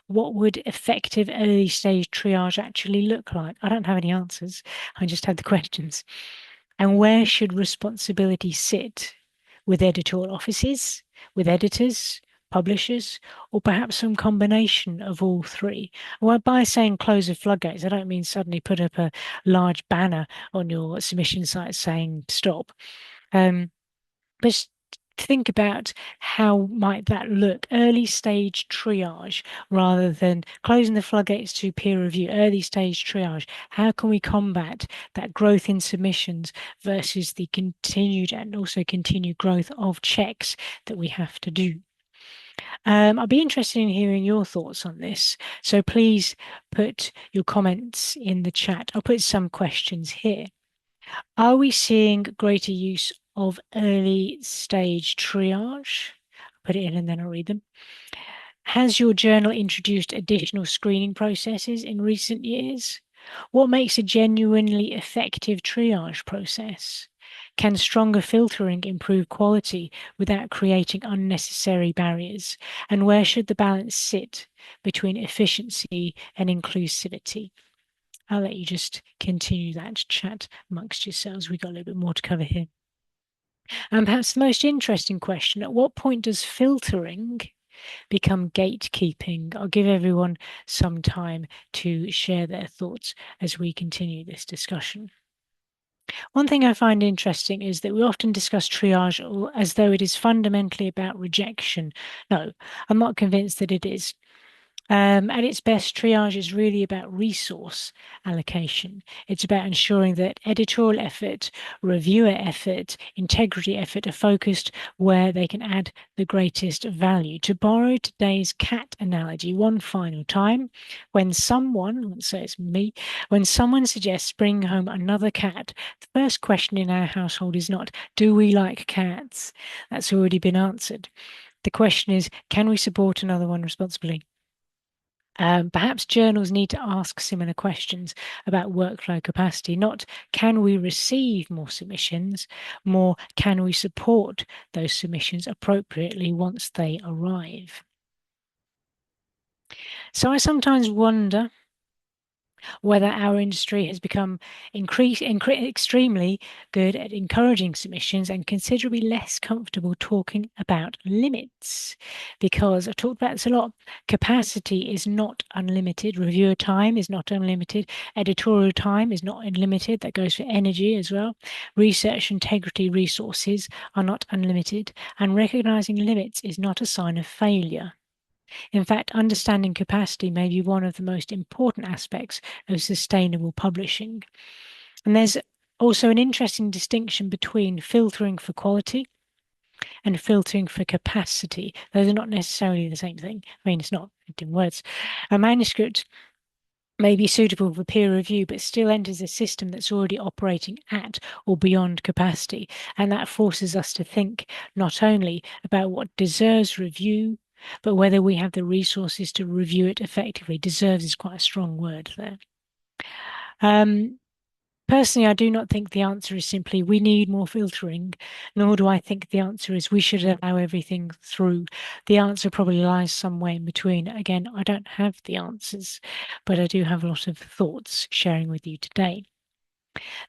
What would effective early stage triage actually look like? I don't have any answers. I just had the questions. And where should responsibility sit with editorial offices, with editors, publishers, or perhaps some combination of all three? Well, by saying close the floodgates, I don't mean suddenly put up a large banner on your submission site saying stop. Um, but think about how might that look. Early stage triage rather than closing the floodgates to peer review. Early stage triage. How can we combat that growth in submissions versus the continued and also continued growth of checks that we have to do? I'd be interested in hearing your thoughts on this. So please put your comments in the chat. I'll put some questions here. Are we seeing greater use of early stage triage? Put it in and then I'll read them. Has your journal introduced additional screening processes in recent years? What makes a genuinely effective triage process? Can stronger filtering improve quality without creating unnecessary barriers? And where should the balance sit between efficiency and inclusivity? I'll let you just continue that chat amongst yourselves. We've got a little bit more to cover here. And perhaps the most interesting question, at what point does filtering become gatekeeping? I'll give everyone some time to share their thoughts as we continue this discussion. One thing I find interesting is that we often discuss triage as though it is fundamentally about rejection. No, I'm not convinced that it is. At its best, triage is really about resource allocation. It's about ensuring that editorial effort, reviewer effort, integrity effort are focused where they can add the greatest value. To borrow today's cat analogy one final time, when someone, let's say it's me, when someone suggests bringing home another cat, the first question in our household is not, do we like cats? That's already been answered. The question is, can we support another one responsibly? Perhaps journals need to ask similar questions about workflow capacity, not can we receive more submissions, more can we support those submissions appropriately once they arrive. So I sometimes wonder whether our industry has become extremely good at encouraging submissions and considerably less comfortable talking about limits. Because I've talked about this a lot, capacity is not unlimited, reviewer time is not unlimited, editorial time is not unlimited, that goes for energy as well. Research integrity resources are not unlimited, and recognizing limits is not a sign of failure. In fact, understanding capacity may be one of the most important aspects of sustainable publishing. And there's also an interesting distinction between filtering for quality and filtering for capacity. Those are not necessarily the same thing. I mean, it's not in words. A manuscript may be suitable for peer review, but still enters a system that's already operating at or beyond capacity. And that forces us to think not only about what deserves review, but whether we have the resources to review it effectively. Deserves is quite a strong word there. Personally, I do not think the answer is simply we need more filtering, nor do I think the answer is we should allow everything through. The answer probably lies somewhere in between. Again, I don't have the answers, but I do have a lot of thoughts sharing with you today.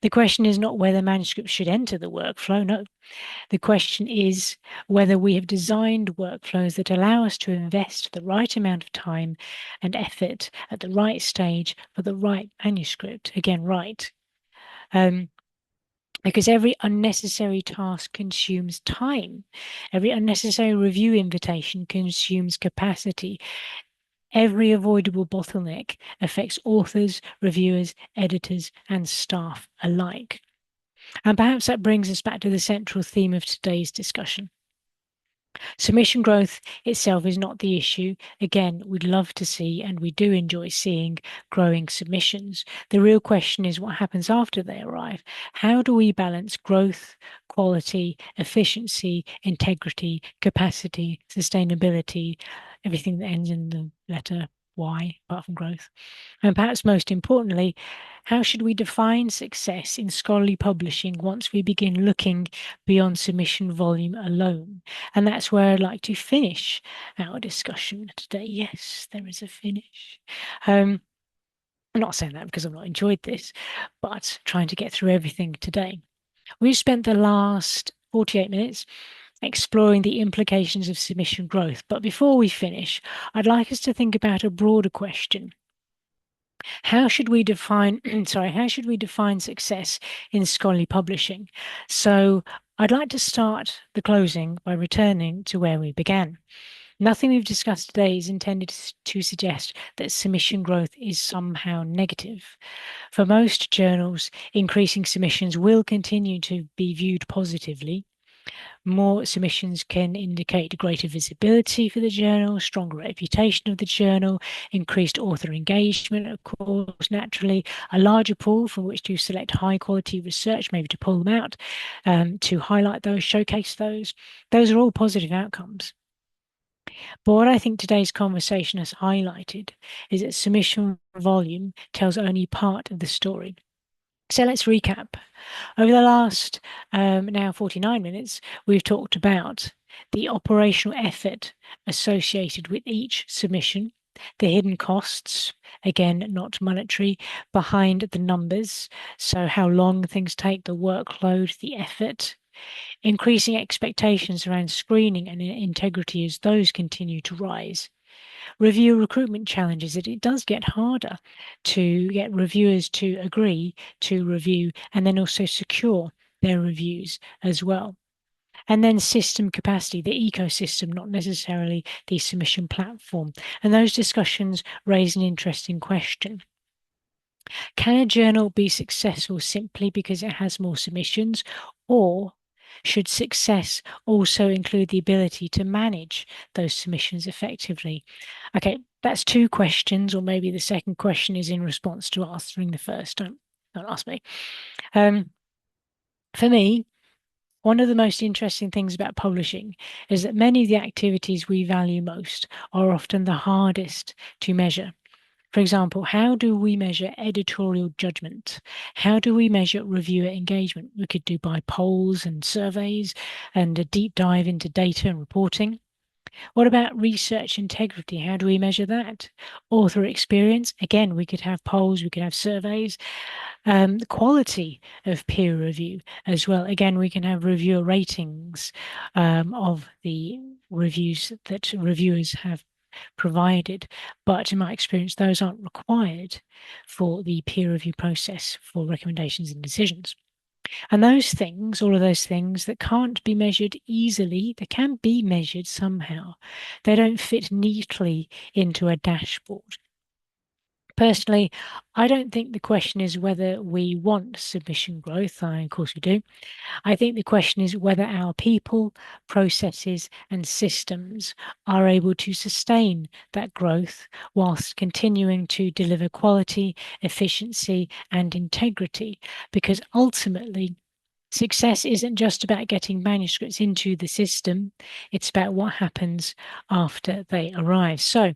The question is not whether manuscripts should enter the workflow, no. The question is whether we have designed workflows that allow us to invest the right amount of time and effort at the right stage for the right manuscript. Again, right. Because every unnecessary task consumes time. Every unnecessary review invitation consumes capacity. Every avoidable bottleneck affects authors, reviewers, editors, and staff alike. And perhaps that brings us back to the central theme of today's discussion. Submission growth itself is not the issue. Again, we'd love to see, and we do enjoy seeing, growing submissions. The real question is what happens after they arrive. How do we balance growth, quality, efficiency, integrity, capacity, sustainability, everything that ends in the letter Y, apart from growth? And perhaps most importantly, how should we define success in scholarly publishing once we begin looking beyond submission volume alone? And that's where I'd like to finish our discussion today. Yes, there is a finish. I'm not saying that because I've not enjoyed this, but trying to get through everything today. We've spent the last 48 minutes exploring the implications of submission growth. But before we finish, I'd like us to think about a broader question. How should we define, how should we define success in scholarly publishing? So I'd like to start the closing by returning to where we began. Nothing we've discussed today is intended to suggest that submission growth is somehow negative. For most journals, increasing submissions will continue to be viewed positively. More submissions can indicate greater visibility for the journal, stronger reputation of the journal, increased author engagement, of course, naturally, a larger pool from which to select high quality research, maybe to pull them out, to highlight those, showcase those. Those are all positive outcomes. But what I think today's conversation has highlighted is that submission volume tells only part of the story. So let's recap. Over the last now 49 minutes, we've talked about the operational effort associated with each submission, the hidden costs, again, not monetary, behind the numbers. So, how long things take, the workload, the effort, increasing expectations around screening and integrity as those continue to rise. Reviewer recruitment challenges that it does get harder to get reviewers to agree to review and then also secure their reviews as well. And then system capacity, the ecosystem, not necessarily the submission platform. And those discussions raise an interesting question. Can a journal be successful simply because it has more submissions, or should success also include the ability to manage those submissions effectively? Okay, that's two questions, or maybe the second question is in response to answering the first. Don't ask me. Um, for me, one of the most interesting things about publishing is that many of the activities we value most are often the hardest to measure. For example, how do we measure editorial judgment? How do we measure reviewer engagement? We could do by polls and surveys and a deep dive into data and reporting. What about research integrity? How do we measure that? Author experience? Again, we could have polls, we could have surveys. The quality of peer review as well. Again, we can have reviewer ratings of the reviews that reviewers have provided, but in my experience, those aren't required for the peer review process for recommendations and decisions. And those things, all of those things that can't be measured easily, they can be measured somehow. They don't fit neatly into a dashboard. Personally, I don't think the question is whether we want submission growth. Of course, we do. I think the question is whether our people, processes, and systems are able to sustain that growth whilst continuing to deliver quality, efficiency, and integrity. Because ultimately, success isn't just about getting manuscripts into the system, it's about what happens after they arrive. So,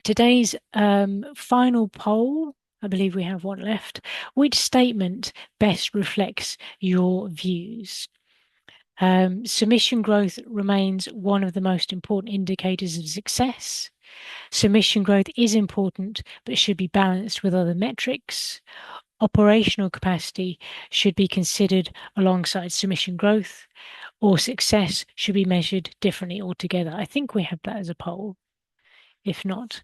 today's final poll, I believe we have one left. Which statement best reflects your views? Submission growth remains one of the most important indicators of success. Submission growth is important, but should be balanced with other metrics. Operational capacity should be considered alongside submission growth, or success should be measured differently altogether. I think we have that as a poll. If not,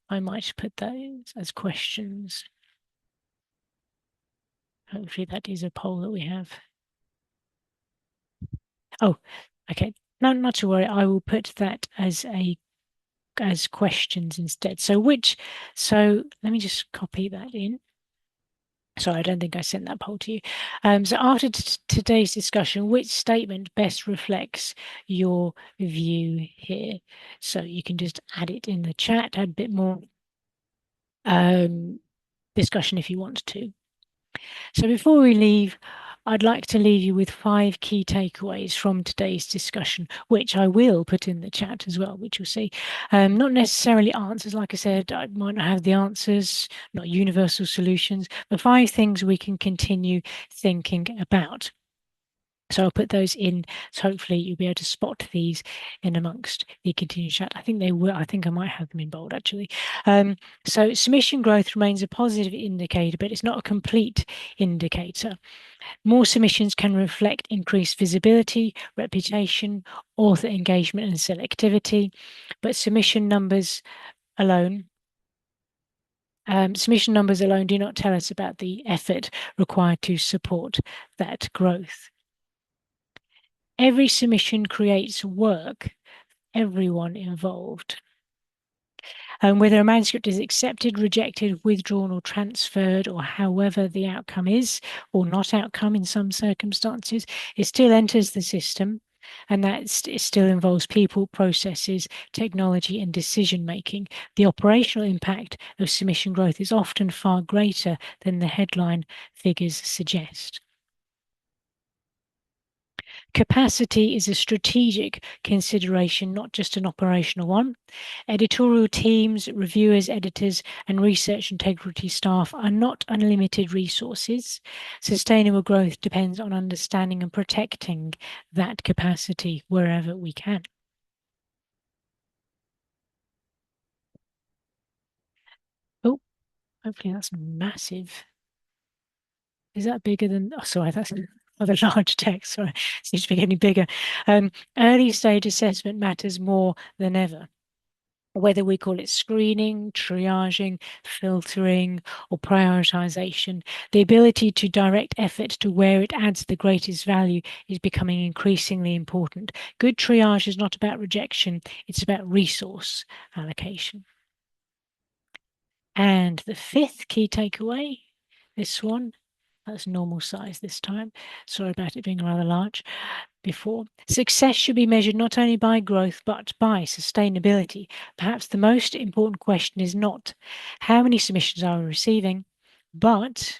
I might put those as questions. Hopefully that is a poll that we have. Oh, okay. No, not to worry. I will put that as questions instead. So let me just copy that in. Sorry, I don't think I sent that poll to you. So after today's discussion, which statement best reflects your view here? So you can just add it in the chat, add a bit more discussion if you want to. So before we leave, I'd like to leave you with 5 key takeaways from today's discussion, which I will put in the chat as well, which you'll see. Not necessarily answers, like I said, I might not have the answers, not universal solutions, but 5 things we can continue thinking about. So I'll put those in. So hopefully you'll be able to spot these in amongst the continued chat. I think they will. I think I might have them in bold actually. Um, so submission growth remains a positive indicator, but it's not a complete indicator. More submissions can reflect increased visibility, reputation, author engagement, and selectivity, but alone submission numbers alone do not tell us about the effort required to support that growth. Every submission creates work, everyone involved. Whether a manuscript is accepted, rejected, withdrawn, or transferred, or however the outcome is, or not outcome in some circumstances, it still enters the system. And it still involves people, processes, technology, and decision making. The operational impact of submission growth is often far greater than the headline figures suggest. Capacity is a strategic consideration, not just an operational one. Editorial teams, reviewers, editors, and research integrity staff are not unlimited resources. Sustainable growth depends on understanding and protecting that capacity wherever we can. Oh, hopefully that's massive. Is that bigger than? Oh, sorry, that's rather large text. Sorry, it seems to be getting bigger. Early stage assessment matters more than ever. Whether we call it screening, triaging, filtering, or prioritization, the ability to direct effort to where it adds the greatest value is becoming increasingly important. Good triage is not about rejection, it's about resource allocation. And the fifth key takeaway, this one, that's normal size this time. Sorry about it being rather large before. Success should be measured not only by growth, but by sustainability. Perhaps the most important question is not how many submissions are we receiving, but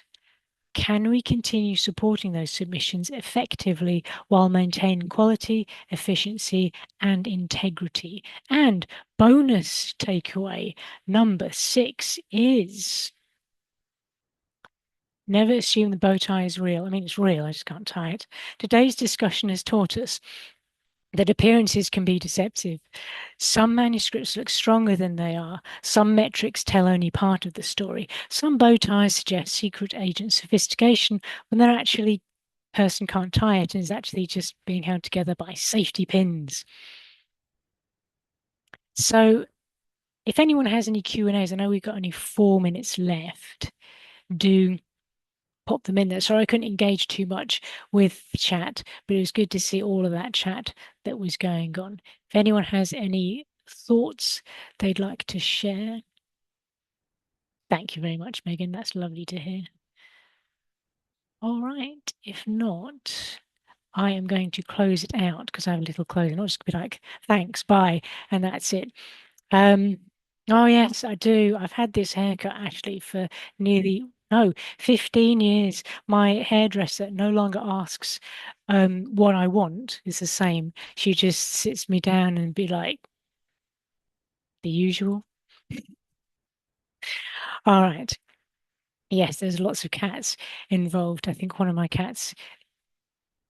can we continue supporting those submissions effectively while maintaining quality, efficiency, and integrity? And bonus takeaway number 6 is never assume the bow tie is real. I mean, it's real, I just can't tie it. Today's discussion has taught us that appearances can be deceptive. Some manuscripts look stronger than they are. Some metrics tell only part of the story. Some bow ties suggest secret agent sophistication when they're actually person can't tie it and is actually just being held together by safety pins. So if anyone has any Q&As, I know we've got only 4 minutes left. Do pop them in there. Sorry, I couldn't engage too much with the chat, but it was good to see all of that chat that was going on. If anyone has any thoughts they'd like to share, thank you very much, Megan. That's lovely to hear. All right. If not, I am going to close it out because I have a little closing. I'll just be like, thanks, bye, and that's it. Um, oh yes, I do. I've had this haircut actually for nearly no 15 years. My hairdresser no longer asks what I want. It's the same. She just sits me down and be like, the usual. All right. Yes, there's lots of cats involved. I think one of my cats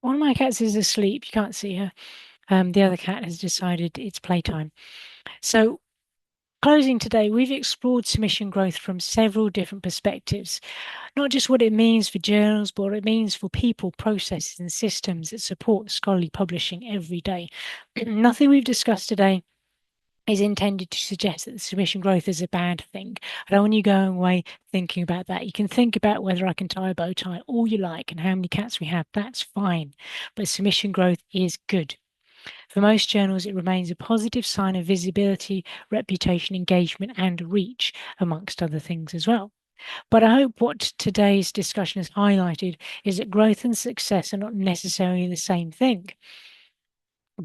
is asleep. You can't see her. The other cat has decided it's playtime. So closing today, we've explored submission growth from several different perspectives, not just what it means for journals, but what it means for people, processes, and systems that support scholarly publishing every day. Nothing we've discussed today is intended to suggest that the submission growth is a bad thing. I don't want you going away thinking about that. You can think about whether I can tie a bow tie all you like and how many cats we have. That's fine. But submission growth is good. For most journals, it remains a positive sign of visibility, reputation, engagement, and reach, amongst other things as well. But I hope what today's discussion has highlighted is that growth and success are not necessarily the same thing.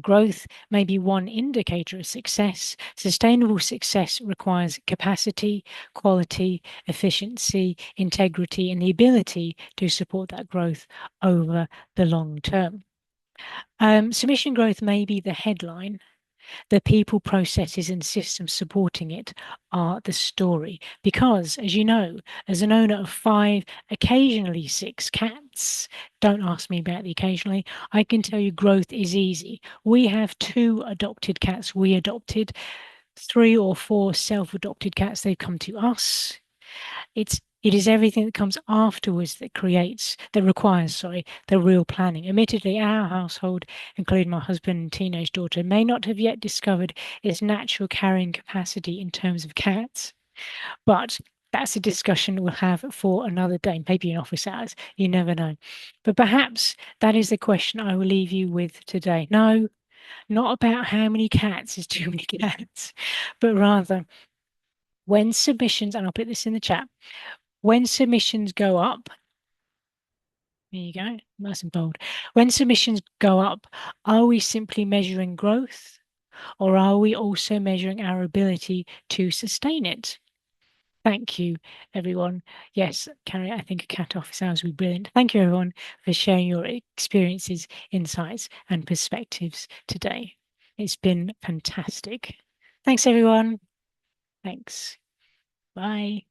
Growth may be one indicator of success. Sustainable success requires capacity, quality, efficiency, integrity, and the ability to support that growth over the long term. Submission growth may be the headline, The people, processes, and systems supporting it are the story. Because, as you know, as an owner of five, occasionally six cats, don't ask me about the occasionally, I can tell you growth is easy. We have two adopted cats we adopted, three or four self-adopted cats, they've come to us. It is everything that comes afterwards that requires, sorry, the real planning. Admittedly, our household, including my husband and teenage daughter, may not have yet discovered its natural carrying capacity in terms of cats, but that's a discussion we'll have for another day, maybe in office hours. You never know. But perhaps that is the question I will leave you with today. No, not about how many cats is too many cats, but rather when submissions, and I'll put this in the chat, when submissions go up, there you go, nice and bold. When submissions go up, are we simply measuring growth or are we also measuring our ability to sustain it? Thank you, everyone. Yes, Carrie, I think a cat office hours would be brilliant. Thank you, everyone, for sharing your experiences, insights, and perspectives today. It's been fantastic. Thanks, everyone. Thanks. Bye.